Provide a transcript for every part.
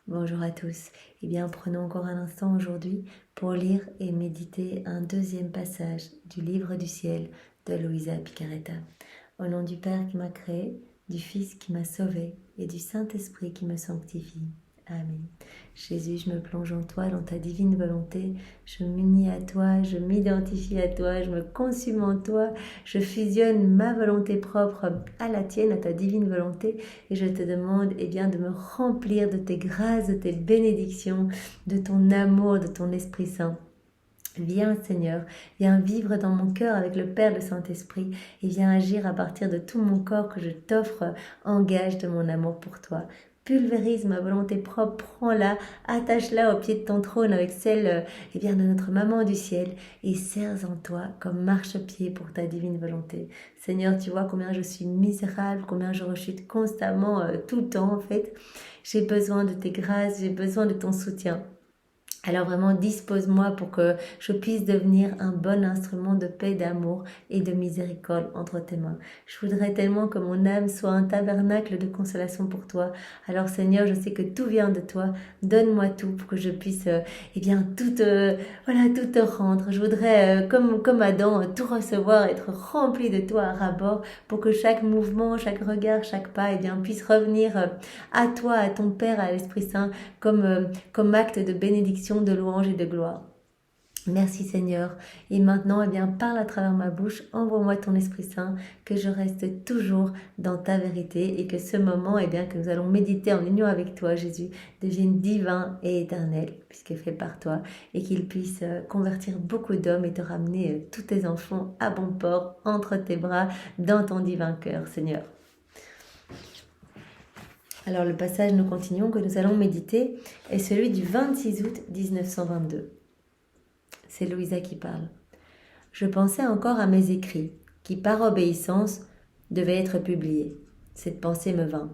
Bonjour à tous. Eh bien, prenons encore un instant aujourd'hui pour lire et méditer un deuxième passage du livre du ciel de Luisa Picaretta. Au nom du Père qui m'a créé, du Fils qui m'a sauvé et du Saint-Esprit qui me sanctifie. Amen. Jésus, je me plonge en toi, dans ta divine volonté. Je m'unis à toi, je m'identifie à toi, je me consume en toi. Je fusionne ma volonté propre à la tienne, à ta divine volonté. Et je te demande bien, de me remplir de tes grâces, de tes bénédictions, de ton amour, de ton Esprit Saint. Viens Seigneur, viens vivre dans mon cœur avec le Père, le Saint-Esprit, et viens agir à partir de tout mon corps que je t'offre en gage de mon amour pour toi. Pulvérise ma volonté propre, prends-la, attache-la au pied de ton trône avec celle de notre maman du ciel et serre en toi comme marchepied pour ta divine volonté. Seigneur, tu vois combien je suis misérable, combien je rechute constamment tout le temps en fait. J'ai besoin de tes grâces, j'ai besoin de ton soutien. Alors vraiment, dispose-moi pour que je puisse devenir un bon instrument de paix, d'amour et de miséricorde entre tes mains. Je voudrais tellement que mon âme soit un tabernacle de consolation pour toi. Alors Seigneur, je sais que tout vient de toi. Donne-moi tout pour que je puisse tout te rendre. Je voudrais, comme Adam, tout recevoir, être rempli de toi à ras-bord pour que chaque mouvement, chaque regard, chaque pas puisse revenir à toi, à ton Père, à l'Esprit Saint comme acte de bénédiction, de louange et de gloire. Merci Seigneur. Et maintenant, parle à travers ma bouche, envoie-moi ton Esprit Saint, que je reste toujours dans ta vérité et que ce moment, que nous allons méditer en union avec toi, Jésus, devienne divin et éternel, puisque fait par toi, et qu'il puisse convertir beaucoup d'hommes et te ramener tous tes enfants à bon port, entre tes bras, dans ton divin cœur, Seigneur. Alors le passage, nous continuons, que nous allons méditer, est celui du 26 août 1922. C'est Louisa qui parle. Je pensais encore à mes écrits, qui par obéissance devaient être publiés. Cette pensée me vint.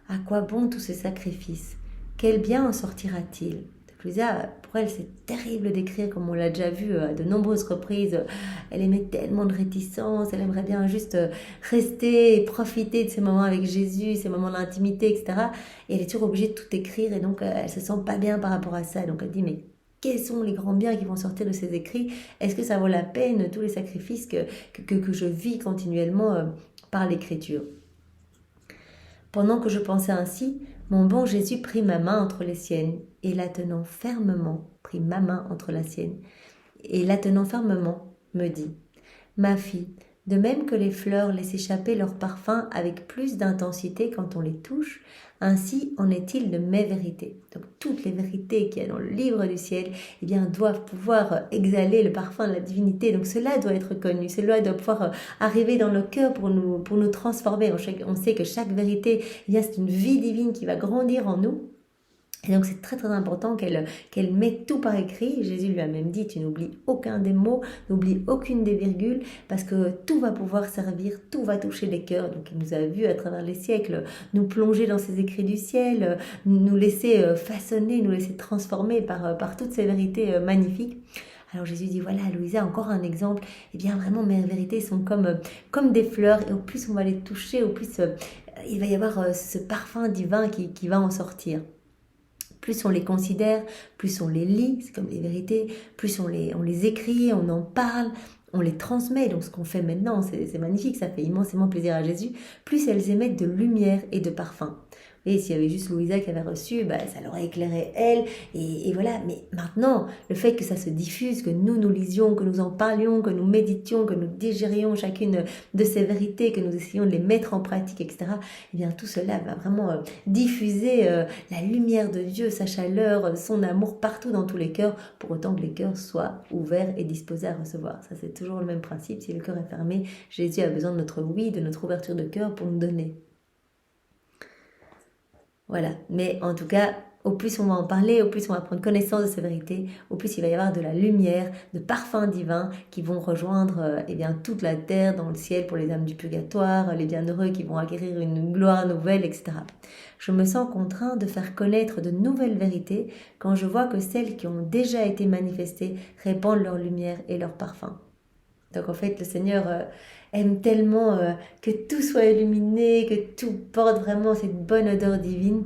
À quoi bon tous ces sacrifices? Quel bien en sortira-t-il? Louisa, pour elle, c'est terrible d'écrire, comme on l'a déjà vu à de nombreuses reprises. Elle aimait tellement de réticence, elle aimerait bien juste rester et profiter de ces moments avec Jésus, ces moments d'intimité, etc. Et elle est toujours obligée de tout écrire, et donc elle se sent pas bien par rapport à ça. Donc elle dit, mais quels sont les grands biens qui vont sortir de ces écrits? Est-ce que ça vaut la peine, tous les sacrifices que je vis continuellement par l'écriture? Pendant que je pensais ainsi, mon bon Jésus prit ma main entre les siennes, et la tenant fermement, prit ma main entre la sienne, et la tenant fermement, me dit, « Ma fille, de même que les fleurs laissent échapper leur parfum avec plus d'intensité quand on les touche, ainsi en est-il de mes vérités. » Donc toutes les vérités qu'il y a dans le livre du ciel doivent pouvoir exhaler le parfum de la divinité. Donc cela doit être connu, cela doit pouvoir arriver dans nos cœurs pour nous transformer. On sait que chaque vérité, c'est une vie divine qui va grandir en nous. Et donc c'est très très important qu'elle mette tout par écrit. Jésus lui a même dit, tu n'oublies aucun des mots, n'oublie aucune des virgules, parce que tout va pouvoir servir, tout va toucher les cœurs. Donc il nous a vu à travers les siècles nous plonger dans ces écrits du ciel, nous laisser façonner, nous laisser transformer par toutes ces vérités magnifiques. Alors Jésus dit, voilà Louisa, encore un exemple, vraiment mes vérités sont comme des fleurs, et au plus on va les toucher, au plus il va y avoir ce parfum divin qui va en sortir. Plus on les considère, plus on les lit, c'est comme les vérités, plus on les écrit, on en parle, on les transmet. Donc ce qu'on fait maintenant, c'est magnifique, ça fait immensément plaisir à Jésus. Plus elles émettent de lumière et de parfum. Et s'il y avait juste Louisa qui avait reçu, ça l'aurait éclairé elle. Et voilà, mais maintenant, le fait que ça se diffuse, que nous lisions, que nous en parlions, que nous méditions, que nous digérions chacune de ces vérités, que nous essayions de les mettre en pratique, etc., tout cela va vraiment diffuser la lumière de Dieu, sa chaleur, son amour partout dans tous les cœurs, pour autant que les cœurs soient ouverts et disposés à recevoir. Ça, c'est toujours le même principe. Si le cœur est fermé, Jésus a besoin de notre oui, de notre ouverture de cœur pour nous donner. Voilà, mais en tout cas, au plus on va en parler, au plus on va prendre connaissance de ces vérités, au plus il va y avoir de la lumière, de parfums divins qui vont rejoindre toute la terre dans le ciel pour les âmes du purgatoire, les bienheureux qui vont acquérir une gloire nouvelle, etc. Je me sens contraint de faire connaître de nouvelles vérités quand je vois que celles qui ont déjà été manifestées répandent leur lumière et leur parfum. Donc en fait, le Seigneur aime tellement que tout soit illuminé, que tout porte vraiment cette bonne odeur divine,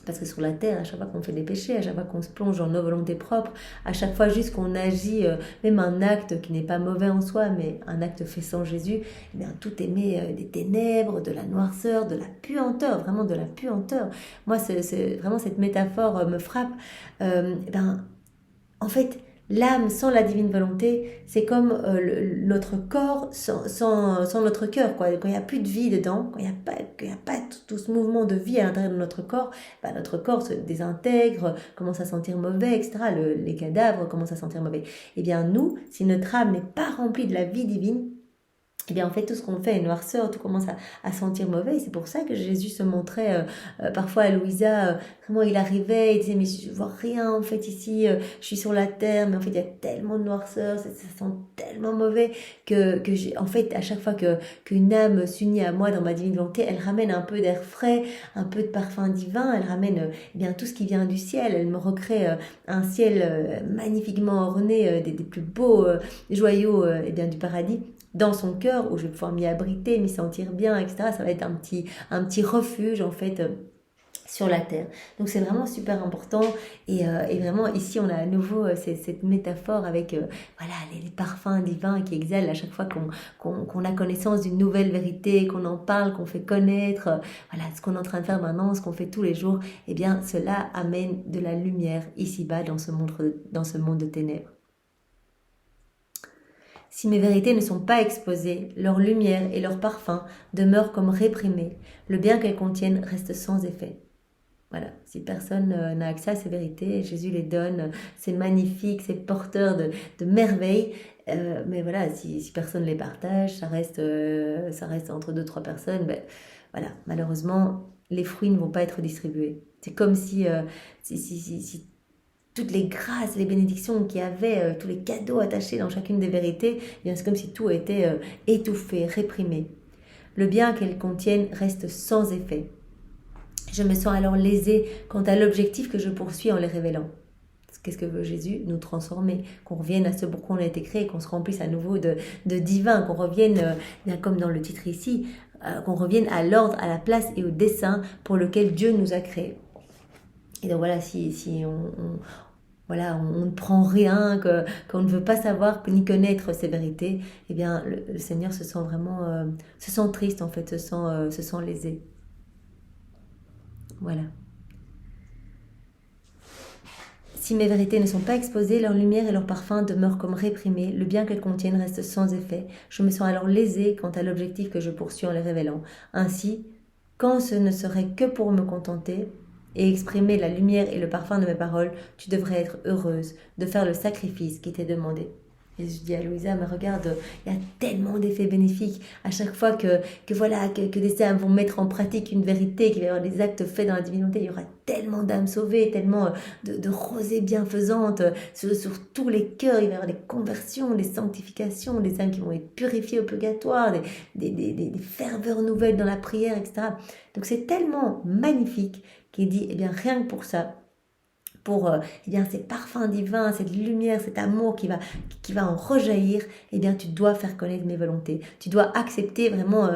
Parce que sur la terre, à chaque fois qu'on fait des péchés, à chaque fois qu'on se plonge dans nos volontés propres, à chaque fois juste qu'on agit, même un acte qui n'est pas mauvais en soi, mais un acte fait sans Jésus, eh bien, tout émet des ténèbres, de la noirceur, de la puanteur, vraiment de la puanteur. Moi, vraiment cette métaphore me frappe. Eh ben, en fait, l'âme sans la divine volonté, c'est comme notre corps sans notre cœur, quoi. Quand il n'y a plus de vie dedans, quand il n'y a pas tout ce mouvement de vie à l'intérieur de notre corps, bah, notre corps se désintègre, commence à sentir mauvais, etc. Les cadavres commencent à sentir mauvais. Eh bien, nous, si notre âme n'est pas remplie de la vie divine, eh bien, en fait, tout ce qu'on fait est noirceur, tout commence à sentir mauvais. Et c'est pour ça que Jésus se montrait parfois à Louisa, comment il arrivait, il disait, mais je vois rien, en fait, ici, je suis sur la terre, mais en fait, il y a tellement de noirceur, ça sent tellement mauvais que en fait, à chaque fois qu'une âme s'unit à moi dans ma divine volonté, elle ramène un peu d'air frais, un peu de parfum divin, elle ramène eh bien tout ce qui vient du ciel, elle me recrée un ciel magnifiquement orné, des plus beaux joyaux eh bien, du paradis, dans son cœur, où je vais pouvoir m'y abriter, m'y sentir bien, etc. Ça va être un petit refuge, en fait, sur la terre. Donc c'est vraiment super important et vraiment ici on a à nouveau cette métaphore avec voilà les parfums divins qui exhalent à chaque fois qu'on a connaissance d'une nouvelle vérité, qu'on en parle, qu'on fait connaître, voilà ce qu'on est en train de faire maintenant, ce qu'on fait tous les jours, eh bien cela amène de la lumière ici-bas dans ce monde de ténèbres. Si mes vérités ne sont pas exposées, leur lumière et leur parfum demeurent comme réprimés. Le bien qu'elles contiennent reste sans effet. Voilà, si personne n'a accès à ces vérités, Jésus les donne, c'est magnifique, c'est porteur de merveilles, mais voilà, si personne ne les partage, ça reste entre 2-3 personnes, ben, voilà, malheureusement, les fruits ne vont pas être distribués. C'est comme si toutes les grâces, les bénédictions qu'il y avait, tous les cadeaux attachés dans chacune des vérités, eh bien c'est comme si tout était étouffé, réprimé. Le bien qu'elles contiennent reste sans effet. Je me sens alors lésée quant à l'objectif que je poursuis en les révélant. Qu'est-ce que veut Jésus? Nous transformer, qu'on revienne à ce pourquoi on a été créé, qu'on se remplisse à nouveau de divin, qu'on revienne, bien comme dans le titre ici, qu'on revienne à l'ordre, à la place et au dessein pour lequel Dieu nous a créés. Et donc voilà, si on ne prend rien, qu'on ne veut pas savoir ni connaître ces vérités, eh bien le Seigneur se sent vraiment, se sent triste en fait, se sent lésé. Voilà. Si mes vérités ne sont pas exposées, leur lumière et leur parfum demeurent comme réprimés, le bien qu'elles contiennent reste sans effet. Je me sens alors lésée quant à l'objectif que je poursuis en les révélant. Ainsi, quand ce ne serait que pour me contenter et exprimer la lumière et le parfum de mes paroles, tu devrais être heureuse de faire le sacrifice qui t'est demandé. Et je dis à Louisa, mais regarde, il y a tellement d'effets bénéfiques à chaque fois que des âmes vont mettre en pratique une vérité, qu'il va y avoir des actes faits dans la divinité, il y aura tellement d'âmes sauvées, tellement de rosées bienfaisantes sur tous les cœurs, il va y avoir des conversions, des sanctifications, des âmes qui vont être purifiées au purgatoire, des ferveurs nouvelles dans la prière, etc. Donc c'est tellement magnifique qu'il dit, eh bien rien que pour ça, pour eh bien, ces parfums divins, cette lumière, cet amour qui va en rejaillir, eh bien, tu dois faire connaître mes volontés. Tu dois accepter vraiment,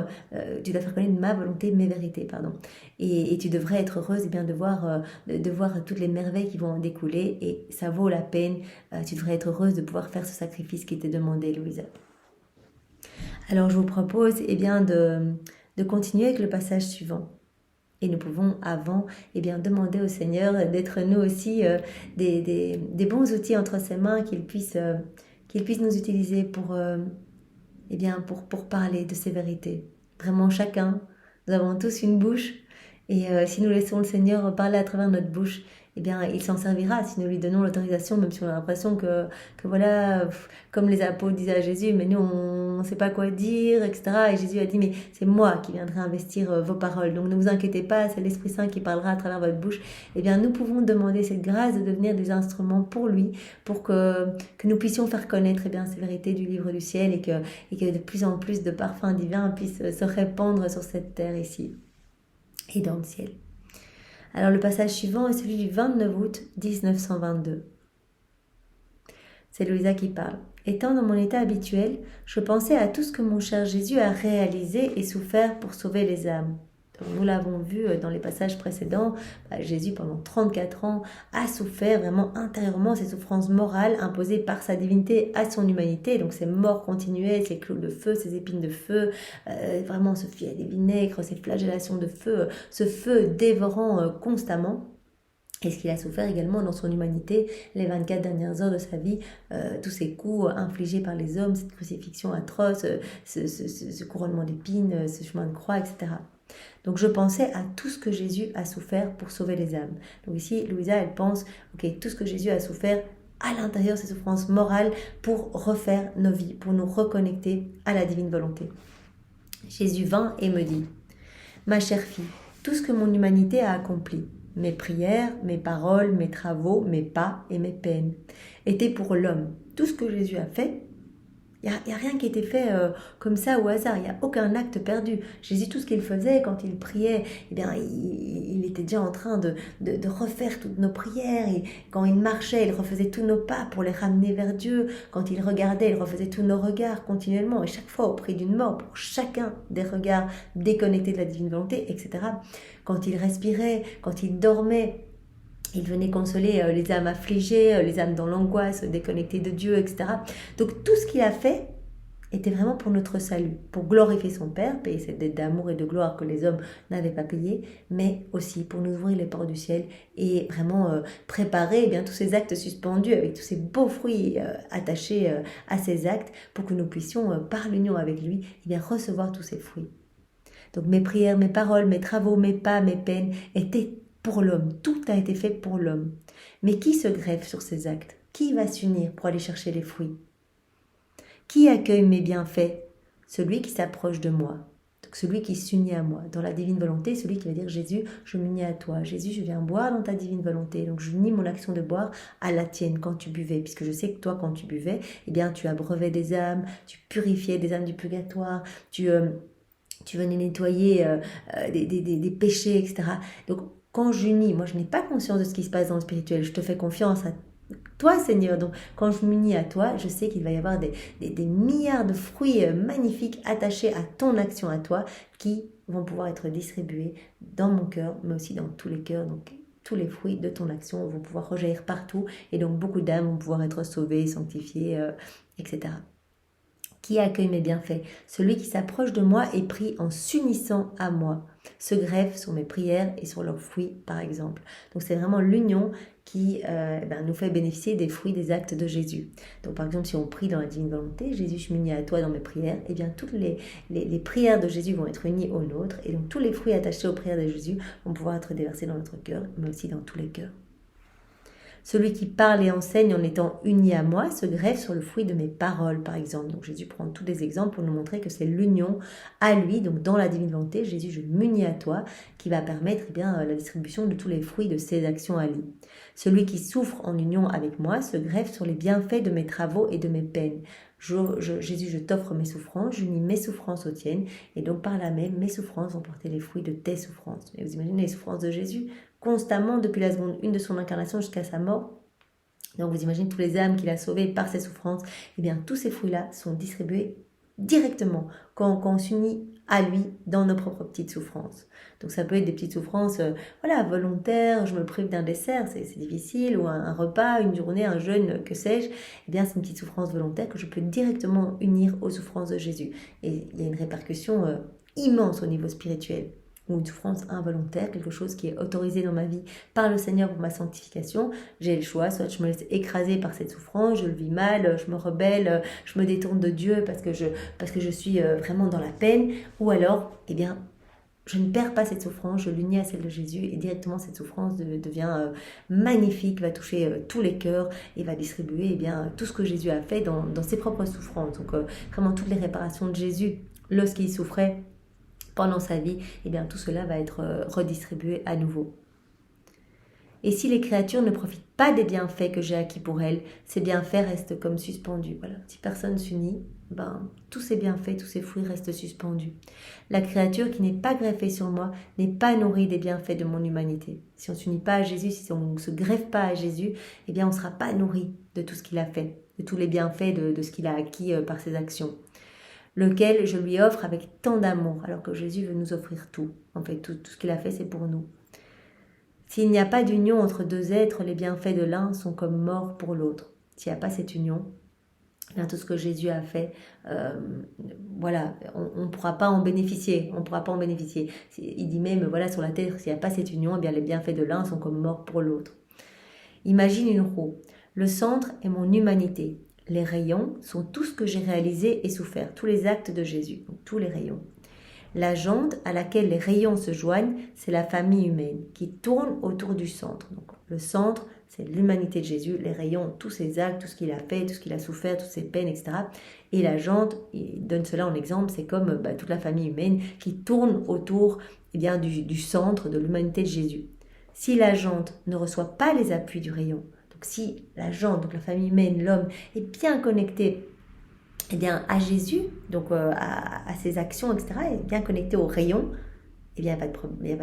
tu dois faire connaître ma volonté, mes vérités, pardon. Et tu devrais être heureuse eh bien, de voir toutes les merveilles qui vont en découler et ça vaut la peine. Tu devrais être heureuse de pouvoir faire ce sacrifice qui t'est demandé, Louisa. Alors, je vous propose eh bien, de continuer avec le passage suivant. Et nous pouvons avant demander au Seigneur d'être nous aussi des bons outils entre ses mains, qu'il puisse nous utiliser pour parler de ces vérités. Vraiment chacun, nous avons tous une bouche et si nous laissons le Seigneur parler à travers notre bouche, eh bien, il s'en servira si nous lui donnons l'autorisation, même si on a l'impression que voilà, comme les apôtres disaient à Jésus, mais nous, on ne sait pas quoi dire, etc. Et Jésus a dit, mais c'est moi qui viendrai investir vos paroles. Donc, ne vous inquiétez pas, c'est l'Esprit Saint qui parlera à travers votre bouche. Eh bien, nous pouvons demander cette grâce de devenir des instruments pour lui, pour que nous puissions faire connaître ces vérités du livre du ciel et que de plus en plus de parfums divins puissent se répandre sur cette terre ici et dans le ciel. Alors le passage suivant est celui du 29 août 1922. C'est Louisa qui parle. Étant dans mon état habituel, je pensais à tout ce que mon cher Jésus a réalisé et souffert pour sauver les âmes. Nous l'avons vu dans les passages précédents, Jésus pendant 34 ans a souffert vraiment intérieurement ces souffrances morales imposées par sa divinité à son humanité. Donc ces morts continuelles, ces clous de feu, ces épines de feu, vraiment ce filet des vinaigres, ces flagellations de feu, ce feu dévorant constamment. Et ce qu'il a souffert également dans son humanité, les 24 dernières heures de sa vie, tous ces coups infligés par les hommes, cette crucifixion atroce, ce couronnement d'épines, ce chemin de croix, etc. Donc je pensais à tout ce que Jésus a souffert pour sauver les âmes. Donc ici, Louisa, elle pense, ok, tout ce que Jésus a souffert à l'intérieur, ces souffrances morales, pour refaire nos vies, pour nous reconnecter à la divine volonté. Jésus vint et me dit, ma chère fille, tout ce que mon humanité a accompli, mes prières, mes paroles, mes travaux, mes pas et mes peines, étaient pour l'homme. Tout ce que Jésus a fait, il n'y a rien qui était fait comme ça au hasard, il n'y a aucun acte perdu. Jésus, tout ce qu'il faisait quand il priait, eh bien, il était déjà en train de refaire toutes nos prières. Et quand il marchait, il refaisait tous nos pas pour les ramener vers Dieu. Quand il regardait, il refaisait tous nos regards continuellement. Et chaque fois au prix d'une mort, pour chacun des regards déconnectés de la divine volonté, etc. Quand il respirait, quand il dormait, il venait consoler les âmes affligées, les âmes dans l'angoisse, déconnectées de Dieu, etc. Donc tout ce qu'il a fait était vraiment pour notre salut, pour glorifier son Père, payer cette dette d'amour et de gloire que les hommes n'avaient pas payée, mais aussi pour nous ouvrir les portes du ciel et vraiment préparer tous ces actes suspendus avec tous ces beaux fruits attachés à ces actes pour que nous puissions, par l'union avec lui, recevoir tous ces fruits. Donc mes prières, mes paroles, mes travaux, mes pas, mes peines étaient pour l'homme. Tout a été fait pour l'homme. Mais qui se greffe sur ces actes? Qui va s'unir pour aller chercher les fruits? Qui accueille mes bienfaits? Celui qui s'approche de moi. Donc celui qui s'unit à moi. Dans la divine volonté, celui qui va dire Jésus, je m'unis à toi. Jésus, je viens boire dans ta divine volonté. Donc je unis mon action de boire à la tienne quand tu buvais. Puisque je sais que toi, quand tu buvais, tu abreuvais des âmes, tu purifiais des âmes du purgatoire, tu venais nettoyer des péchés, etc. Donc quand j'unis, moi je n'ai pas conscience de ce qui se passe dans le spirituel, je te fais confiance à toi Seigneur, donc quand je m'unis à toi, je sais qu'il va y avoir des milliards de fruits magnifiques attachés à ton action à toi qui vont pouvoir être distribués dans mon cœur, mais aussi dans tous les cœurs, donc tous les fruits de ton action vont pouvoir rejaillir partout et donc beaucoup d'âmes vont pouvoir être sauvées, sanctifiées, etc. Qui accueille mes bienfaits? Celui qui s'approche de moi et prie en s'unissant à moi, se greffe sur mes prières et sur leurs fruits, par exemple. Donc c'est vraiment l'union qui nous fait bénéficier des fruits des actes de Jésus. Donc par exemple, si on prie dans la divine volonté, Jésus, je m'unis à toi dans mes prières, toutes les prières de Jésus vont être unies aux nôtres, et donc tous les fruits attachés aux prières de Jésus vont pouvoir être déversés dans notre cœur, mais aussi dans tous les cœurs. Celui qui parle et enseigne en étant uni à moi se greffe sur le fruit de mes paroles, par exemple. Donc Jésus prend tous des exemples pour nous montrer que c'est l'union à lui, donc dans la divine volonté, Jésus, je m'unis à toi, qui va permettre la distribution de tous les fruits de ses actions à lui. Celui qui souffre en union avec moi se greffe sur les bienfaits de mes travaux et de mes peines. Jésus, je t'offre mes souffrances, j'unis mes souffrances aux tiennes, et donc par là même, mes souffrances vont porter les fruits de tes souffrances. Et vous imaginez les souffrances de Jésus constamment depuis la seconde 1 de son incarnation jusqu'à sa mort. Donc vous imaginez tous les âmes qu'il a sauvées par ses souffrances. Tous ces fruits-là sont distribués directement quand on s'unit à lui dans nos propres petites souffrances. Donc ça peut être des petites souffrances volontaires, je me prive d'un dessert, c'est difficile, ou un repas, une journée, un jeûne, que sais-je. C'est une petite souffrance volontaire que je peux directement unir aux souffrances de Jésus. Et il y a une répercussion immense au niveau spirituel. Ou une souffrance involontaire, quelque chose qui est autorisé dans ma vie par le Seigneur pour ma sanctification, j'ai le choix, soit je me laisse écraser par cette souffrance, je le vis mal, je me rebelle, je me détourne de Dieu parce que je suis vraiment dans la peine, ou alors, je ne perds pas cette souffrance, je l'unis à celle de Jésus et directement cette souffrance devient magnifique, va toucher tous les cœurs et va distribuer tout ce que Jésus a fait dans ses propres souffrances. Donc vraiment toutes les réparations de Jésus lorsqu'il souffrait pendant sa vie, tout cela va être redistribué à nouveau. Et si les créatures ne profitent pas des bienfaits que j'ai acquis pour elles, ces bienfaits restent comme suspendus. Voilà. Si personne s'unit, tous ces bienfaits, tous ces fruits restent suspendus. La créature qui n'est pas greffée sur moi n'est pas nourrie des bienfaits de mon humanité. Si on ne s'unit pas à Jésus, si on ne se greffe pas à Jésus, on ne sera pas nourri de tout ce qu'il a fait, de tous les bienfaits de ce qu'il a acquis par ses actions. lequel je lui offre avec tant d'amour, alors que Jésus veut nous offrir tout. En fait, tout ce qu'il a fait, c'est pour nous. S'il n'y a pas d'union entre deux êtres, les bienfaits de l'un sont comme morts pour l'autre. S'il n'y a pas cette union, bien, tout ce que Jésus a fait, voilà, on ne pourra pas en bénéficier. On ne pourra pas en bénéficier. Il dit même, voilà, sur la terre, s'il n'y a pas cette union, eh bien, les bienfaits de l'un sont comme morts pour l'autre. Imagine une roue. Le centre est mon humanité. Les rayons sont tout ce que j'ai réalisé et souffert, tous les actes de Jésus, donc tous les rayons. La jante à laquelle les rayons se joignent, c'est la famille humaine qui tourne autour du centre. Donc, le centre, c'est l'humanité de Jésus, les rayons, tous ses actes, tout ce qu'il a fait, tout ce qu'il a souffert, toutes ses peines, etc. Et la jante, il donne cela en exemple, c'est comme toute la famille humaine qui tourne autour du centre de l'humanité de Jésus. Si la jante ne reçoit pas les appuis du rayon, donc si la jante, donc la famille humaine, l'homme, est bien connecté à Jésus, donc à ses actions, etc., est bien connecté au rayon, il n'y a pas de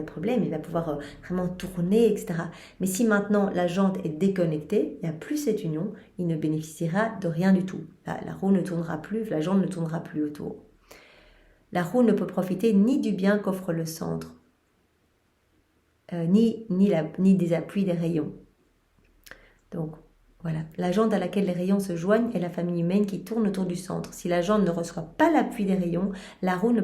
problème, il va pouvoir vraiment tourner, etc. Mais si maintenant la jante est déconnectée, il n'y a plus cette union, il ne bénéficiera de rien du tout. La roue ne tournera plus, la jante ne tournera plus autour. La roue ne peut profiter ni du bien qu'offre le centre, ni des appuis des rayons. Donc, voilà, la jante à laquelle les rayons se joignent est la famille humaine qui tourne autour du centre. Si la jante ne reçoit pas l'appui des rayons, la roue ne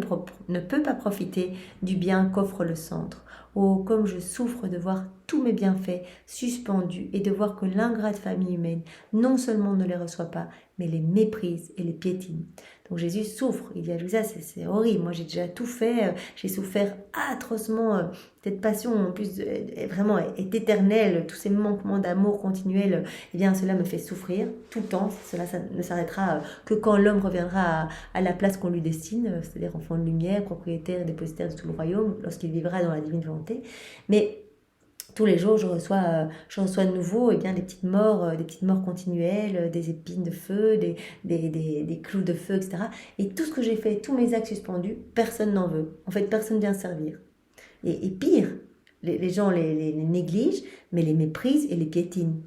peut pas profiter du bien qu'offre le centre. Oh, comme je souffre de voir tous mes bienfaits suspendus et de voir que l'ingrate famille humaine non seulement ne les reçoit pas, mais les méprise et les piétine. Donc Jésus souffre, il dit à Louisa, c'est horrible, moi j'ai déjà tout fait, j'ai souffert atrocement, cette passion en plus vraiment est éternelle, tous ces manquements d'amour continuels, eh bien cela me fait souffrir tout le temps, cela ça ne s'arrêtera que quand l'homme reviendra à la place qu'on lui destine, c'est-à-dire enfant de lumière, propriétaire et dépositaire de tout le royaume, lorsqu'il vivra dans la divine volonté, mais tous les jours, je reçois de nouveau des petites morts continuelles, des épines de feu, des clous de feu, etc. Et tout ce que j'ai fait, tous mes actes suspendus, personne n'en veut. En fait, personne ne vient servir. Et pire, les gens les négligent, mais les méprisent et les piétinent.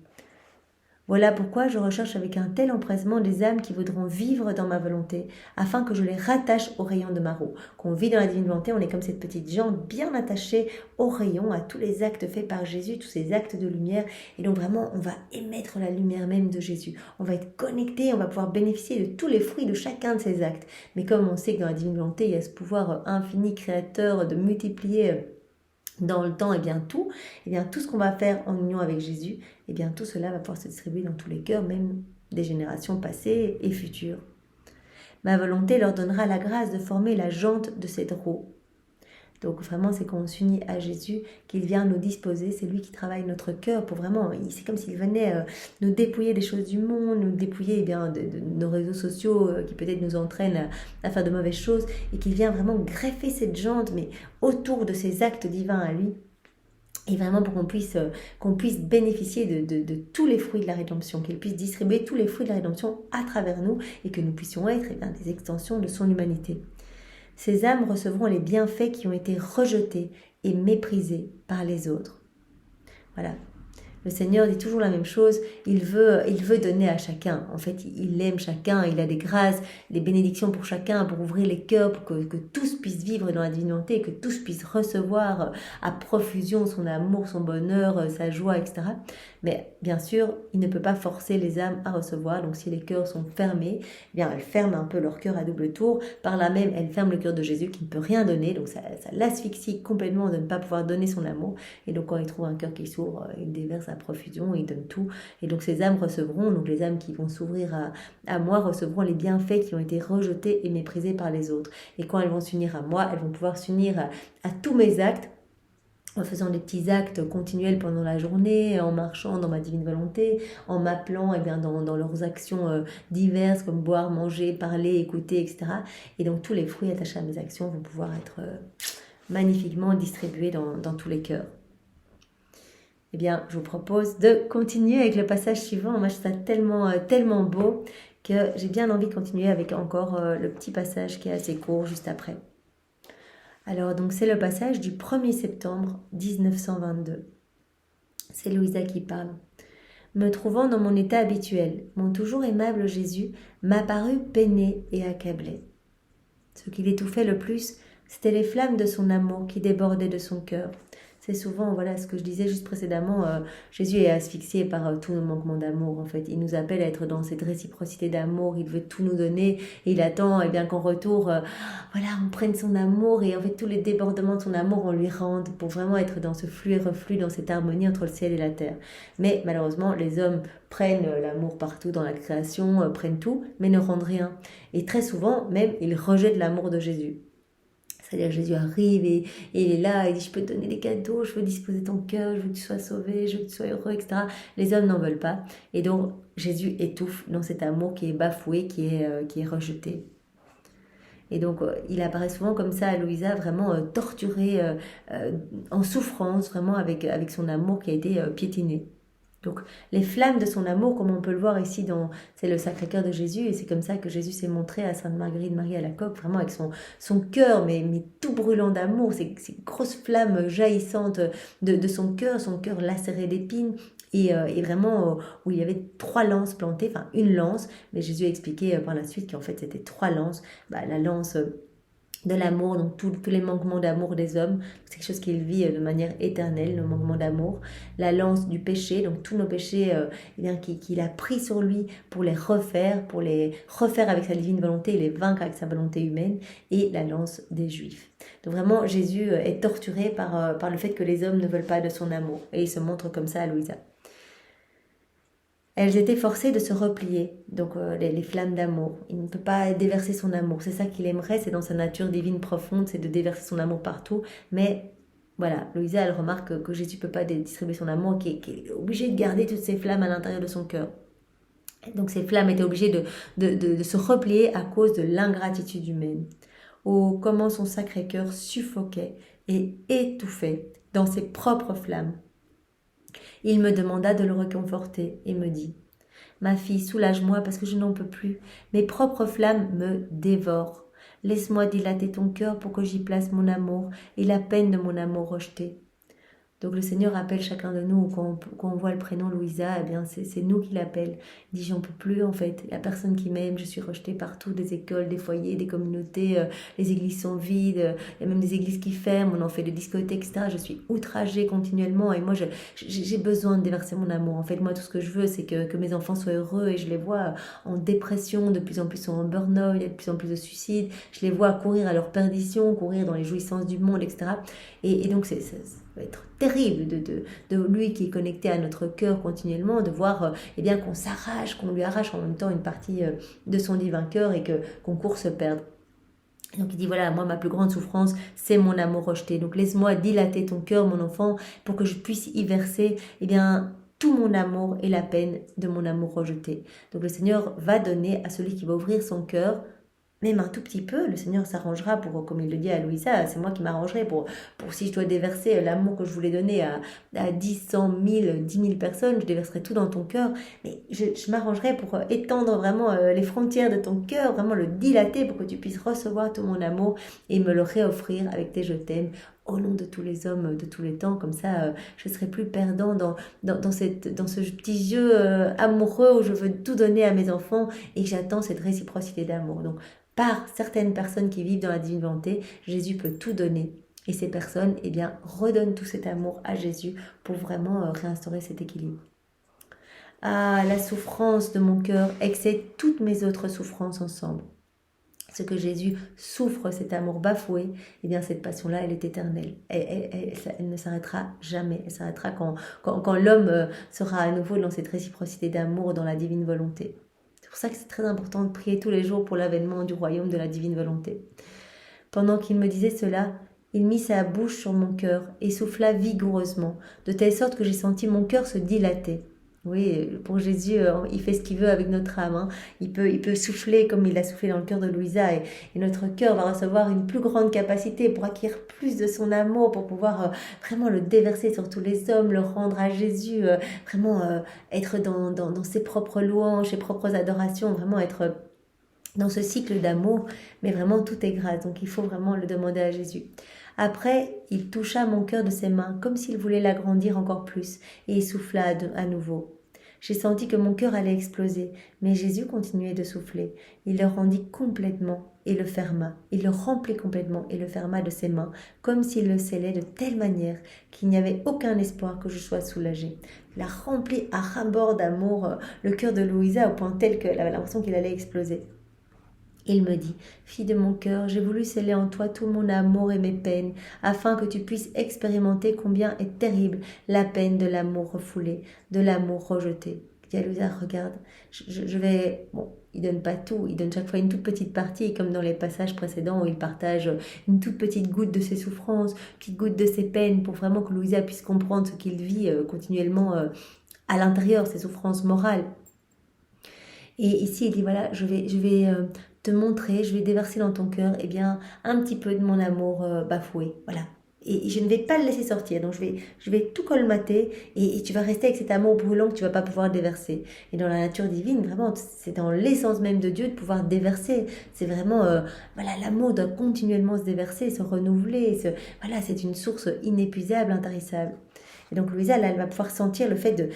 Voilà pourquoi je recherche avec un tel empressement les âmes qui voudront vivre dans ma volonté, afin que je les rattache au rayon de ma roue. Quand on vit dans la divine volonté, on est comme cette petite jante bien attachée au rayon, à tous les actes faits par Jésus, tous ces actes de lumière. Et donc vraiment, on va émettre la lumière même de Jésus. On va être connecté, on va pouvoir bénéficier de tous les fruits de chacun de ces actes. Mais comme on sait que dans la divine volonté, il y a ce pouvoir infini, créateur, de multiplier dans le temps, tout ce qu'on va faire en union avec Jésus, tout cela va pouvoir se distribuer dans tous les cœurs, même des générations passées et futures. Ma volonté leur donnera la grâce de former la jante de cette roue. Donc vraiment, c'est quand on s'unit à Jésus qu'il vient nous disposer, c'est lui qui travaille notre cœur pour vraiment, c'est comme s'il venait nous dépouiller des choses du monde, nous dépouiller de nos réseaux sociaux qui peut-être nous entraînent à faire de mauvaises choses et qu'il vient vraiment greffer cette jante, mais autour de ces actes divins à lui. Et vraiment pour qu'on puisse bénéficier de tous les fruits de la rédemption, qu'il puisse distribuer tous les fruits de la rédemption à travers nous et que nous puissions être des extensions de son humanité. Ces âmes recevront les bienfaits qui ont été rejetés et méprisés par les autres. Voilà. Le Seigneur dit toujours la même chose, il veut donner à chacun. En fait, il aime chacun, il a des grâces, des bénédictions pour chacun, pour ouvrir les cœurs, pour que tous puissent vivre dans la divinité, que tous puissent recevoir à profusion son amour, son bonheur, sa joie, etc. Mais bien sûr, il ne peut pas forcer les âmes à recevoir. Donc si les cœurs sont fermés, elle ferme un peu leur cœur à double tour. Par là même, elle ferme le cœur de Jésus qui ne peut rien donner. Donc ça l'asphyxie complètement de ne pas pouvoir donner son amour. Et donc quand il trouve un cœur qui s'ouvre, il déverse à profusion, il donne tout. Et donc ces âmes recevront, donc les âmes qui vont s'ouvrir à moi, recevront les bienfaits qui ont été rejetés et méprisés par les autres. Et quand elles vont s'unir à moi, elles vont pouvoir s'unir à tous mes actes, en faisant des petits actes continuels pendant la journée, en marchant dans ma divine volonté, en m'appelant dans leurs actions diverses comme boire, manger, parler, écouter, etc. Et donc tous les fruits attachés à mes actions vont pouvoir être magnifiquement distribués dans tous les cœurs. Je vous propose de continuer avec le passage suivant. Moi, je trouve ça tellement beau que j'ai bien envie de continuer avec encore le petit passage qui est assez court juste après. Alors, donc, c'est le passage du 1er septembre 1922. C'est Louisa qui parle. Me trouvant dans mon état habituel, mon toujours aimable Jésus m'apparut peiné et accablé. Ce qui l'étouffait le plus, c'était les flammes de son amour qui débordaient de son cœur. C'est souvent, voilà ce que je disais juste précédemment, Jésus est asphyxié par tous nos manquements d'amour en fait. Il nous appelle à être dans cette réciprocité d'amour, il veut tout nous donner et il attend bien qu'en retour, voilà, on prenne son amour et en fait tous les débordements de son amour, on lui rende pour vraiment être dans ce flux et reflux, dans cette harmonie entre le ciel et la terre. Mais malheureusement, les hommes prennent l'amour partout dans la création, prennent tout, mais ne rendent rien. Et très souvent, même, ils rejettent l'amour de Jésus. C'est-à-dire Jésus arrive et il est là, il dit je peux te donner des cadeaux, je veux disposer ton cœur, je veux que tu sois sauvé, je veux que tu sois heureux, etc. Les hommes n'en veulent pas. Et donc Jésus étouffe dans cet amour qui est bafoué, qui est rejeté. Et donc il apparaît souvent comme ça à Louisa, vraiment torturé, en souffrance, vraiment avec son amour qui a été piétiné. Donc les flammes de son amour, comme on peut le voir ici, c'est le Sacré-Cœur de Jésus, et c'est comme ça que Jésus s'est montré à Sainte Marguerite Marie Alacoque, vraiment avec son cœur, mais tout brûlant d'amour, ces grosses flammes jaillissantes de son cœur lacéré d'épines, et vraiment où il y avait 3 lances plantées, enfin une lance, mais Jésus a expliqué par la suite qu'en fait c'était 3 lances, la lance de l'amour, donc tous les manquements d'amour des hommes, c'est quelque chose qu'il vit de manière éternelle, le manquement d'amour, la lance du péché, donc tous nos péchés qu'il a pris sur lui pour les refaire avec sa divine volonté et les vaincre avec sa volonté humaine, et la lance des Juifs. Donc vraiment Jésus est torturé par le fait que les hommes ne veulent pas de son amour, et il se montre comme ça à Louisa. Elles étaient forcées de se replier, donc les flammes d'amour. Il ne peut pas déverser son amour. C'est ça qu'il aimerait, c'est dans sa nature divine profonde, c'est de déverser son amour partout. Mais voilà, Louisa, elle remarque que Jésus ne peut pas distribuer son amour, qu'il est obligé de garder toutes ces flammes à l'intérieur de son cœur. Donc ces flammes étaient obligées de se replier à cause de l'ingratitude humaine. Oh, comment son sacré cœur suffoquait et étouffait dans ses propres flammes. Il me demanda de le réconforter et me dit « Ma fille, soulage-moi parce que je n'en peux plus. Mes propres flammes me dévorent. Laisse-moi dilater ton cœur pour que j'y place mon amour et la peine de mon amour rejeté. » Donc le Seigneur appelle chacun de nous, quand on voit le prénom Louisa, eh bien c'est nous qui l'appelle. Il dit j'en peux plus en fait, la personne qui m'aime, je suis rejetée partout, des écoles, des foyers, des communautés, les églises sont vides, il y a même des églises qui ferment, on en fait des discothèques, etc. Je suis outragée continuellement et moi j'ai besoin de déverser mon amour. En fait moi tout ce que je veux c'est que mes enfants soient heureux et je les vois en dépression, de plus en plus en burn-out, il y a de plus en plus de suicides, je les vois courir à leur perdition, courir dans les jouissances du monde, etc. Et donc ça va être terrible de lui qui est connecté à notre cœur continuellement, de voir qu'on s'arrache, qu'on lui arrache en même temps une partie de son divin cœur et qu'on court se perdre. Donc il dit voilà, moi ma plus grande souffrance c'est mon amour rejeté, donc laisse-moi dilater ton cœur mon enfant pour que je puisse y verser tout mon amour et la peine de mon amour rejeté. Donc le Seigneur va donner à celui qui va ouvrir son cœur, même un tout petit peu, le Seigneur s'arrangera pour, comme il le dit à Louisa, c'est moi qui m'arrangerai pour si je dois déverser l'amour que je voulais donner à 10, 100, 1000, 10 000 personnes, je déverserai tout dans ton cœur, mais je m'arrangerai pour étendre vraiment les frontières de ton cœur, vraiment le dilater pour que tu puisses recevoir tout mon amour et me le réoffrir avec tes je t'aime au nom de tous les hommes de tous les temps, comme ça je serai plus perdant dans ce petit jeu amoureux où je veux tout donner à mes enfants et que j'attends cette réciprocité d'amour. Donc par certaines personnes qui vivent dans la divine volonté, Jésus peut tout donner. Et ces personnes, redonnent tout cet amour à Jésus pour vraiment réinstaurer cet équilibre. Ah, la souffrance de mon cœur excède toutes mes autres souffrances ensemble. Ce que Jésus souffre, cet amour bafoué, cette passion-là, elle est éternelle. Elle ne s'arrêtera jamais. Elle s'arrêtera quand l'homme sera à nouveau dans cette réciprocité d'amour, dans la divine volonté. C'est pour ça que c'est très important de prier tous les jours pour l'avènement du royaume de la divine volonté. Pendant qu'il me disait cela, il mit sa bouche sur mon cœur et souffla vigoureusement, de telle sorte que j'ai senti mon cœur se dilater. Oui, pour Jésus, il fait ce qu'il veut avec notre âme. Hein. Il peut souffler comme il a soufflé dans le cœur de Louisa et notre cœur va recevoir une plus grande capacité pour acquérir plus de son amour, pour pouvoir vraiment le déverser sur tous les hommes, le rendre à Jésus, vraiment être dans ses propres louanges, ses propres adorations, vraiment être dans ce cycle d'amour, mais vraiment tout est grâce, donc il faut vraiment le demander à Jésus. Après, il toucha mon cœur de ses mains, comme s'il voulait l'agrandir encore plus, et il souffla à nouveau. J'ai senti que mon cœur allait exploser, mais Jésus continuait de souffler. Il le rendit complètement et le ferma. Il le remplit complètement et le ferma de ses mains, comme s'il le scellait de telle manière qu'il n'y avait aucun espoir que je sois soulagée. Il a rempli à ras-bord d'amour le cœur de Louisa au point tel qu'elle avait l'impression qu'il allait exploser. Il me dit, fille de mon cœur, j'ai voulu sceller en toi tout mon amour et mes peines, afin que tu puisses expérimenter combien est terrible la peine de l'amour refoulé, de l'amour rejeté. Il dit à Louisa, regarde, je vais... Bon, il donne pas tout, il donne chaque fois une toute petite partie, comme dans les passages précédents où il partage une toute petite goutte de ses souffrances, une petite goutte de ses peines, pour vraiment que Louisa puisse comprendre ce qu'il vit continuellement à l'intérieur, ses souffrances morales. Et ici, il dit, voilà, je vais te montrer, je vais déverser dans ton cœur, eh bien, un petit peu de mon amour bafoué. Voilà. Et je ne vais pas le laisser sortir. Donc, je vais tout colmater et tu vas rester avec cet amour brûlant que tu ne vas pas pouvoir déverser. Et dans la nature divine, vraiment, c'est dans l'essence même de Dieu de pouvoir déverser. C'est vraiment, voilà, l'amour doit continuellement se déverser, se renouveler. Voilà, c'est une source inépuisable, intarissable. Et donc Louisa, là, elle va pouvoir sentir le fait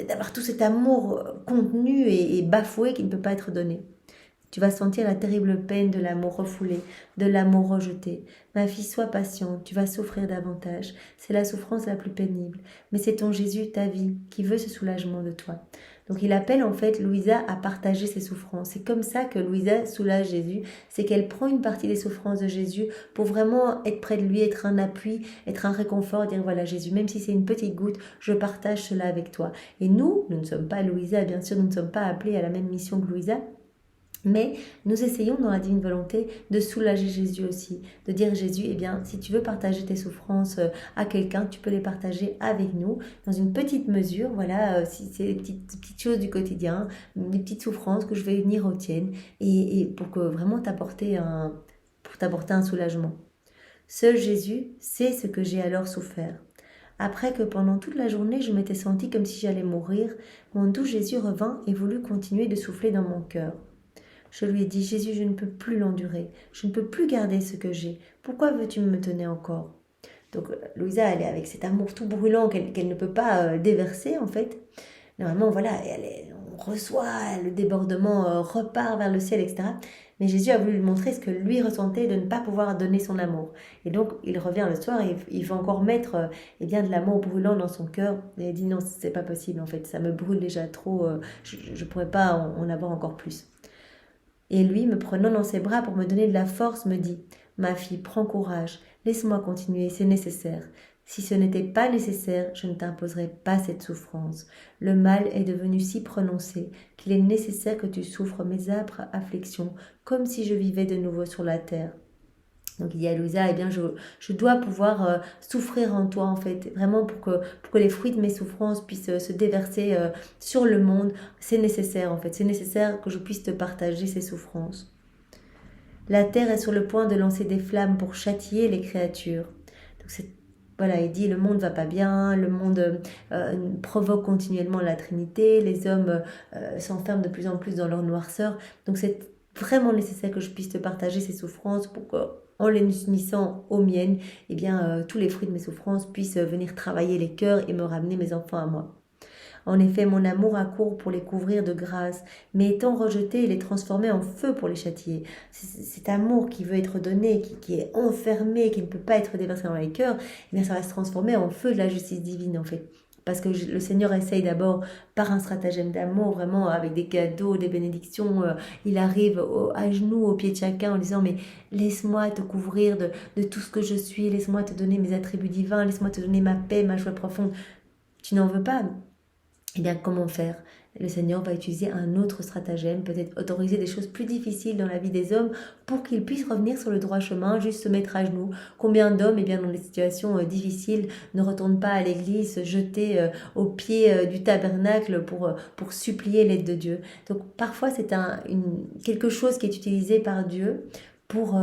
d'avoir tout cet amour contenu et bafoué qui ne peut pas être donné. Tu vas sentir la terrible peine de l'amour refoulé, de l'amour rejeté. Ma fille, sois patiente, tu vas souffrir davantage. C'est la souffrance la plus pénible. Mais c'est ton Jésus, ta vie, qui veut ce soulagement de toi. Donc il appelle en fait Louisa à partager ses souffrances. C'est comme ça que Louisa soulage Jésus. C'est qu'elle prend une partie des souffrances de Jésus pour vraiment être près de lui, être un appui, être un réconfort, dire voilà Jésus, même si c'est une petite goutte, je partage cela avec toi. Et nous ne sommes pas Louisa, bien sûr, nous ne sommes pas appelés à la même mission que Louisa. Mais nous essayons dans la divine volonté de soulager Jésus aussi, de dire Jésus, eh bien, si tu veux partager tes souffrances à quelqu'un, tu peux les partager avec nous dans une petite mesure, voilà, si c'est des petites choses du quotidien, des petites souffrances que je vais venir aux tiennes et pour que vraiment t'apporter un soulagement. Seul Jésus sait ce que j'ai alors souffert. Après que pendant toute la journée je m'étais sentie comme si j'allais mourir, mon doux Jésus revint et voulut continuer de souffler dans mon cœur. Je lui ai dit, Jésus, je ne peux plus l'endurer, je ne peux plus garder ce que j'ai. Pourquoi veux-tu me tenir encore? Donc Louisa, elle est avec cet amour tout brûlant qu'elle ne peut pas déverser en fait. Normalement, voilà, on reçoit, le débordement repart vers le ciel, etc. Mais Jésus a voulu lui montrer ce que lui ressentait de ne pas pouvoir donner son amour. Et donc, il revient le soir et il veut encore mettre eh bien, de l'amour brûlant dans son cœur. Et il dit, non, c'est pas possible en fait, ça me brûle déjà trop, je ne pourrais pas en avoir encore plus. Et lui, me prenant dans ses bras pour me donner de la force, me dit « Ma fille, prends courage, laisse-moi continuer, c'est nécessaire. Si ce n'était pas nécessaire, je ne t'imposerais pas cette souffrance. Le mal est devenu si prononcé qu'il est nécessaire que tu souffres mes âpres afflictions, comme si je vivais de nouveau sur la terre. » Donc il dit à Louisa, eh bien je dois pouvoir souffrir en toi en fait, vraiment pour que les fruits de mes souffrances puissent se déverser sur le monde. C'est nécessaire en fait, c'est nécessaire que je puisse te partager ces souffrances. La terre est sur le point de lancer des flammes pour châtier les créatures. Donc voilà, il dit le monde va pas bien, le monde provoque continuellement la Trinité, les hommes s'enferment de plus en plus dans leur noirceur. Donc c'est vraiment nécessaire que je puisse te partager ces souffrances pour que en les unissant aux miennes, eh bien, tous les fruits de mes souffrances puissent venir travailler les cœurs et me ramener mes enfants à moi. En effet, mon amour accourt pour les couvrir de grâce, mais étant rejeté, il est transformé en feu pour les châtier. Cet amour qui veut être donné, qui est enfermé, qui ne peut pas être déversé dans les cœurs, eh bien, ça va se transformer en feu de la justice divine, en fait. Parce que le Seigneur essaye d'abord par un stratagème d'amour, vraiment avec des cadeaux, des bénédictions. Il arrive à genoux, au pied de chacun en disant « Mais laisse-moi te couvrir de tout ce que je suis, laisse-moi te donner mes attributs divins, laisse-moi te donner ma paix, ma joie profonde. » Tu n'en veux pas? Eh bien, comment faire? Le Seigneur va utiliser un autre stratagème, peut-être autoriser des choses plus difficiles dans la vie des hommes pour qu'ils puissent revenir sur le droit chemin, juste se mettre à genoux. Combien d'hommes, eh bien, dans des situations difficiles, ne retournent pas à l'église, se jeter au pied du tabernacle pour supplier l'aide de Dieu. Donc, parfois, c'est quelque chose qui est utilisé par Dieu pour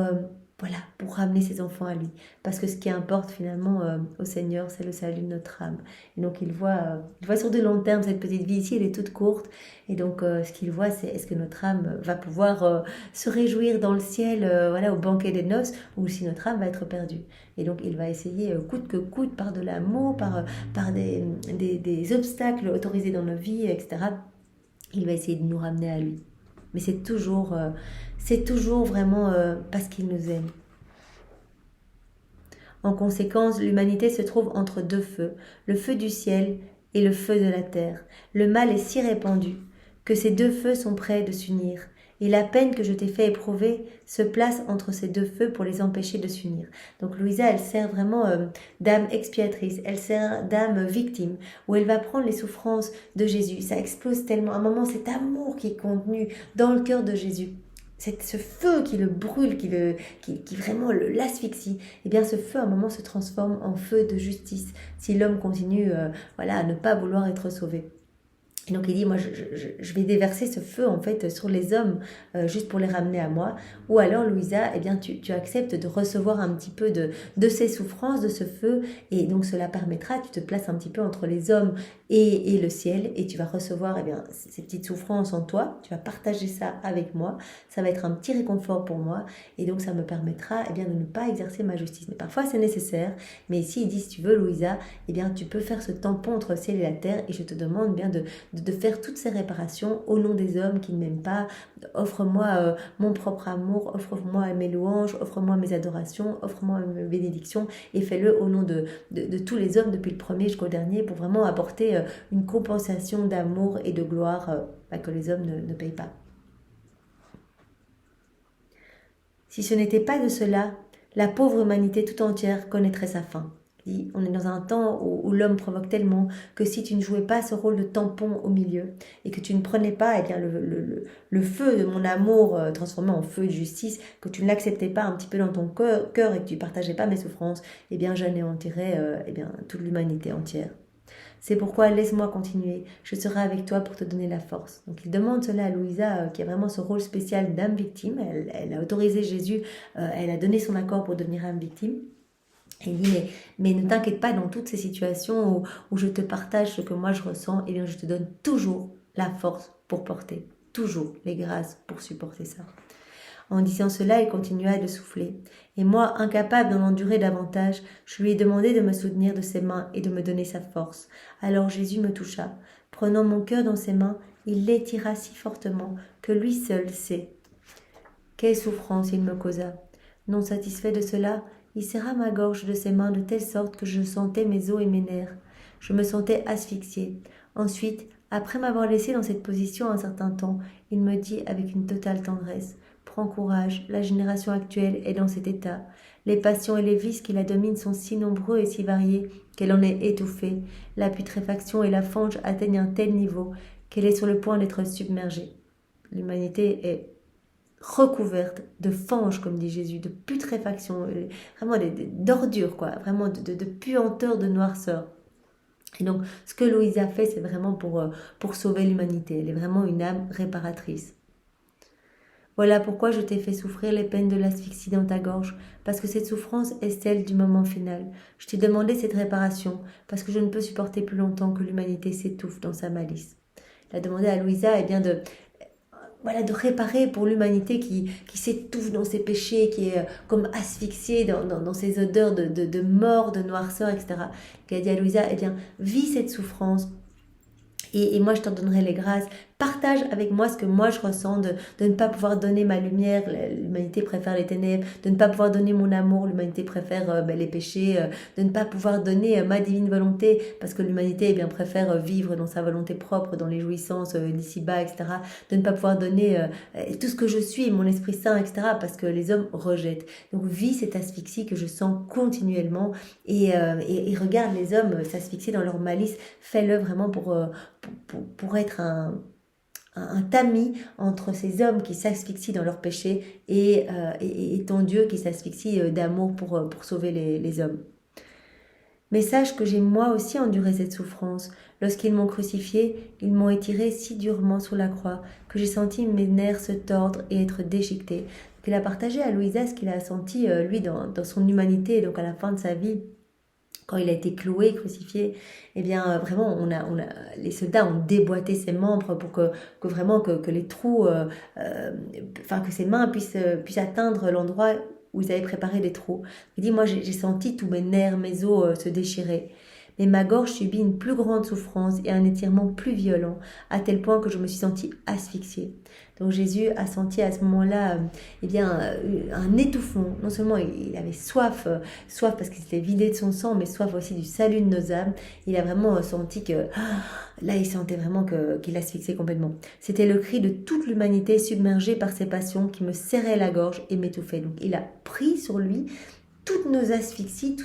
voilà, pour ramener ses enfants à lui. Parce que ce qui importe finalement au Seigneur, c'est le salut de notre âme. Et donc il voit sur de long terme cette petite vie ici, elle est toute courte. Et donc ce qu'il voit, c'est est-ce que notre âme va pouvoir se réjouir dans le ciel, voilà, au banquet des noces, ou si notre âme va être perdue. Et donc il va essayer coûte que coûte, par de l'amour, par des obstacles autorisés dans nos vies, etc. Il va essayer de nous ramener à lui. Mais c'est toujours vraiment parce qu'il nous aime. En conséquence, l'humanité se trouve entre deux feux, le feu du ciel et le feu de la terre. Le mal est si répandu que ces deux feux sont prêts de s'unir. Et la peine que je t'ai fait éprouver se place entre ces deux feux pour les empêcher de s'unir. Donc Louisa, elle sert vraiment d'âme expiatrice, elle sert d'âme victime, où elle va prendre les souffrances de Jésus. Ça explose tellement. À un moment, cet amour qui est contenu dans le cœur de Jésus, ce feu qui le brûle, qui vraiment l'asphyxie, eh bien ce feu à un moment se transforme en feu de justice si l'homme continue voilà, à ne pas vouloir être sauvé. Et donc il dit, moi je vais déverser ce feu en fait sur les hommes juste pour les ramener à moi. Ou alors Louisa, eh bien tu acceptes de recevoir un petit peu de ces souffrances, de ce feu. Et donc cela permettra, tu te places un petit peu entre les hommes et le ciel. Et tu vas recevoir eh bien, ces petites souffrances en toi. Tu vas partager ça avec moi. Ça va être un petit réconfort pour moi. Et donc ça me permettra eh bien, de ne pas exercer ma justice. Mais parfois c'est nécessaire. Mais ici il dit, si tu veux Louisa, eh bien tu peux faire ce tampon entre le ciel et la terre. Et je te demande bien de faire toutes ces réparations au nom des hommes qui ne m'aiment pas. Offre-moi mon propre amour, offre-moi mes louanges, offre-moi mes adorations, offre-moi mes bénédictions et fais-le au nom de tous les hommes depuis le premier jusqu'au dernier pour vraiment apporter une compensation d'amour et de gloire que les hommes ne payent pas. Si ce n'était pas de cela, la pauvre humanité tout entière connaîtrait sa fin. On est dans un temps où l'homme provoque tellement que si tu ne jouais pas ce rôle de tampon au milieu et que tu ne prenais pas eh bien, le feu de mon amour transformé en feu de justice, que tu ne l'acceptais pas un petit peu dans ton cœur et que tu ne partageais pas mes souffrances, eh bien j'anéantirais eh bien, toute l'humanité entière. C'est pourquoi laisse-moi continuer, je serai avec toi pour te donner la force. Donc il demande cela à Louisa, qui a vraiment ce rôle spécial d'âme victime. Elle a autorisé Jésus, elle a donné son accord pour devenir âme victime. Et il dit, mais ne t'inquiète pas, dans toutes ces situations où je te partage ce que moi je ressens, eh bien je te donne toujours la force pour porter, toujours les grâces pour supporter ça. En disant cela, il continua de souffler. Et moi, incapable d'en endurer davantage, je lui ai demandé de me soutenir de ses mains et de me donner sa force. Alors Jésus me toucha. Prenant mon cœur dans ses mains, il l'étira si fortement que lui seul sait quelle souffrance il me causa. Non satisfait de cela, il serra ma gorge de ses mains de telle sorte que je sentais mes os et mes nerfs. Je me sentais asphyxiée. Ensuite, après m'avoir laissé dans cette position un certain temps, il me dit avec une totale tendresse, « Prends courage, la génération actuelle est dans cet état. Les passions et les vices qui la dominent sont si nombreux et si variés qu'elle en est étouffée. La putréfaction et la fange atteignent un tel niveau qu'elle est sur le point d'être submergée. L'humanité est recouverte de fange, comme dit Jésus, de putréfaction, vraiment d'ordures, quoi, vraiment de puanteur, de noirceur. Et donc, ce que Louisa fait, c'est vraiment pour sauver l'humanité. Elle est vraiment une âme réparatrice. Voilà pourquoi je t'ai fait souffrir les peines de l'asphyxie dans ta gorge, parce que cette souffrance est celle du moment final. Je t'ai demandé cette réparation, parce que je ne peux supporter plus longtemps que l'humanité s'étouffe dans sa malice. Il a demandé à Louisa de réparer pour l'humanité qui s'étouffe dans ses péchés, qui est comme asphyxiée dans ses odeurs de mort, de noirceur, etc. Il a dit à Louisa, vis cette souffrance, et moi je t'en donnerai les grâces. Partage avec moi ce que moi je ressens de ne pas pouvoir donner ma lumière, l'humanité préfère les ténèbres, de ne pas pouvoir donner mon amour, l'humanité préfère les péchés, de ne pas pouvoir donner ma divine volonté, parce que l'humanité préfère vivre dans sa volonté propre, dans les jouissances d'ici-bas, etc. De ne pas pouvoir donner tout ce que je suis, mon Esprit Saint, etc. parce que les hommes rejettent. Donc vis cette asphyxie que je sens continuellement et regarde les hommes s'asphyxier dans leur malice, fais-le vraiment pour être un tamis entre ces hommes qui s'asphyxient dans leur péché et ton Dieu qui s'asphyxie d'amour pour sauver les hommes. Mais sache que j'ai moi aussi enduré cette souffrance. Lorsqu'ils m'ont crucifié, ils m'ont étiré si durement sur la croix que j'ai senti mes nerfs se tordre et être déchiquetés. Donc il a partagé à Louisa ce qu'il a senti, lui, dans son humanité, donc à la fin de sa vie. Quand il a été cloué, crucifié, eh bien vraiment, les soldats ont déboîté ses membres pour que vraiment que les trous, enfin que ses mains puissent atteindre l'endroit où ils avaient préparé les trous. Il dit, moi j'ai senti tous mes nerfs, mes os se déchirer. Mais ma gorge subit une plus grande souffrance et un étirement plus violent, à tel point que je me suis sentie asphyxiée. Donc Jésus a senti à ce moment-là un étouffement. Non seulement il avait soif, soif parce qu'il s'était vidé de son sang, mais soif aussi du salut de nos âmes. Il a vraiment senti que là, il sentait vraiment qu'il asphyxiait complètement. C'était le cri de toute l'humanité submergée par ses passions qui me serrait la gorge et m'étouffait. Donc il a pris sur lui toutes nos asphyxies,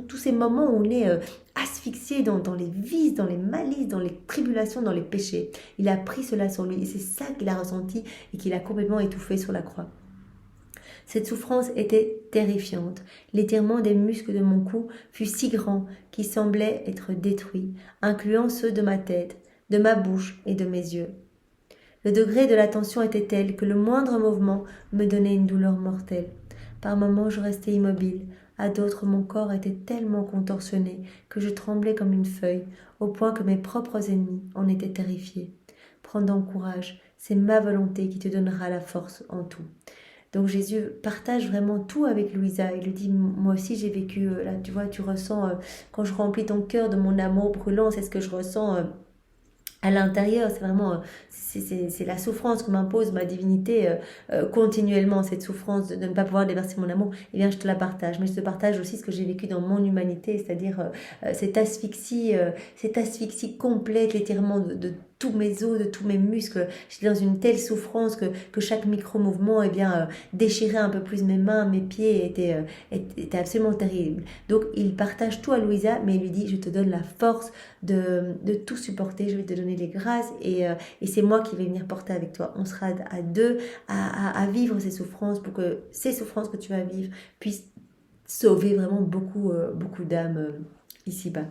tous ces moments où on est asphyxié dans les vices, dans les malices, dans les tribulations, dans les péchés. Il a pris cela sur lui et c'est ça qu'il a ressenti et qu'il a complètement étouffé sur la croix. Cette souffrance était terrifiante. L'étirement des muscles de mon cou fut si grand qu'il semblait être détruit, incluant ceux de ma tête, de ma bouche et de mes yeux. Le degré de la tension était tel que le moindre mouvement me donnait une douleur mortelle. Par moments, je restais immobile. À d'autres, mon corps était tellement contorsionné que je tremblais comme une feuille, au point que mes propres ennemis en étaient terrifiés. Prends donc courage, c'est ma volonté qui te donnera la force en tout. Donc Jésus partage vraiment tout avec Louisa. Il lui dit, moi aussi j'ai vécu, là tu vois, tu ressens, quand je remplis ton cœur de mon amour brûlant, c'est ce que je ressens à l'intérieur. C'est vraiment, c'est la souffrance que m'impose ma divinité continuellement, cette souffrance de ne pas pouvoir déverser mon amour. Eh bien je te la partage, mais je te partage aussi ce que j'ai vécu dans mon humanité, c'est-à-dire cette asphyxie complète, l'étirement de tous mes os, de tous mes muscles. J'étais dans une telle souffrance que chaque micro-mouvement déchirait un peu plus mes mains, mes pieds, était absolument terrible. Donc il partage tout à Louisa, mais il lui dit, je te donne la force de tout supporter, je vais te donner les grâces et c'est moi qui vais venir porter avec toi. On sera à deux à vivre ces souffrances pour que ces souffrances que tu vas vivre puissent sauver vraiment beaucoup d'âmes ici-bas.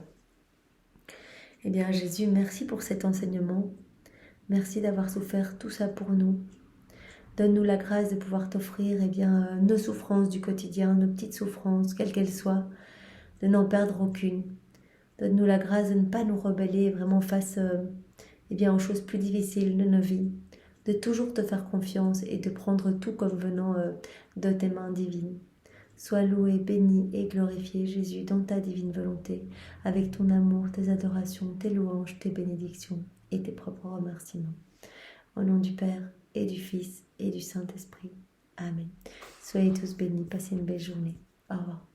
Eh bien Jésus, merci pour cet enseignement. Merci d'avoir souffert tout ça pour nous. Donne-nous la grâce de pouvoir t'offrir nos souffrances du quotidien, nos petites souffrances, quelles qu'elles soient, de n'en perdre aucune. Donne-nous la grâce de ne pas nous rebeller vraiment face aux choses plus difficiles de nos vies, de toujours te faire confiance et de prendre tout comme venant de tes mains divines. Sois loué, béni et glorifié, Jésus, dans ta divine volonté, avec ton amour, tes adorations, tes louanges, tes bénédictions et tes propres remerciements. Au nom du Père et du Fils et du Saint-Esprit. Amen. Soyez tous bénis, passez une belle journée. Au revoir.